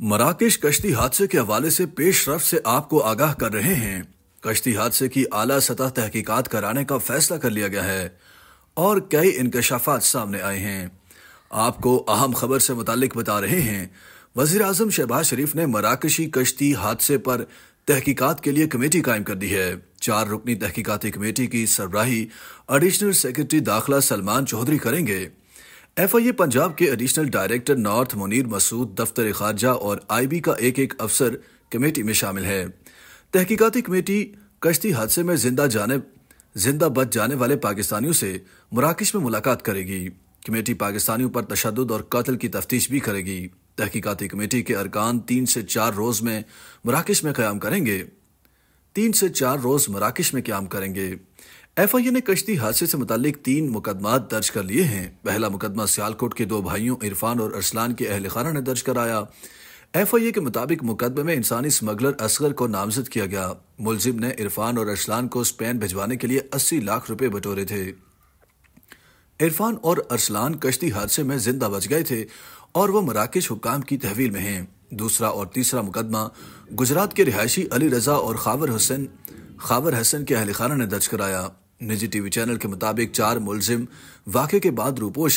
مراکش کشتی حادثے کے حوالے سے پیش رفت سے آپ کو آگاہ کر رہے ہیں۔ کشتی حادثے کی اعلیٰ سطح تحقیقات کرانے کا فیصلہ کر لیا گیا ہے اور کئی انکشافات سامنے آئے ہیں۔ آپ کو اہم خبر سے متعلق بتا رہے ہیں۔ وزیر اعظم شہباز شریف نے مراکشی کشتی حادثے پر تحقیقات کے لیے کمیٹی قائم کر دی ہے۔ 4 رکنی تحقیقاتی کمیٹی کی سربراہی ایڈیشنل سیکرٹری داخلہ سلمان چودھری کریں گے۔ ایف آئی اے پنجاب کے ایڈیشنل ڈائریکٹر نارتھ منیر مسعود، دفتر خارجہ اور آئی بی کا ایک افسر کمیٹی میں شامل ہے۔ تحقیقاتی کمیٹی کشتی حادثے میں زندہ بچ جانے والے پاکستانیوں سے مراکش میں ملاقات کرے گی۔ کمیٹی پاکستانیوں پر تشدد اور قتل کی تفتیش بھی کرے گی۔ تحقیقاتی کمیٹی کے ارکان 3 سے 4 روز میں مراکش میں قیام کریں گے۔ ایف آئی اے نے کشتی حادثے سے متعلق 3 مقدمات درج کر لیے ہیں۔ پہلا مقدمہ سیالکوٹ کے 2 بھائیوں عرفان اور ارسلان کے اہل خانہ نے درج کرایا۔ ایف آئی اے کے مطابق مقدمے میں انسانی اسمگلر اصغر کو نامزد کیا گیا۔ ملزم نے عرفان اور ارسلان کو اسپین بھجوانے کے لیے 80 لاکھ روپے بٹورے تھے۔ عرفان اور ارسلان کشتی حادثے میں زندہ بچ گئے تھے اور وہ مراکش حکام کی تحویل میں ہیں۔ دوسرا اور تیسرا مقدمہ گجرات کے رہائشی علی رضا اور خاور حسن کے اہل خانہ نے درج کرایا۔ نجی ٹی وی چینل کے مطابق 4 ملزم واقعے کے بعد روپوش ہیں۔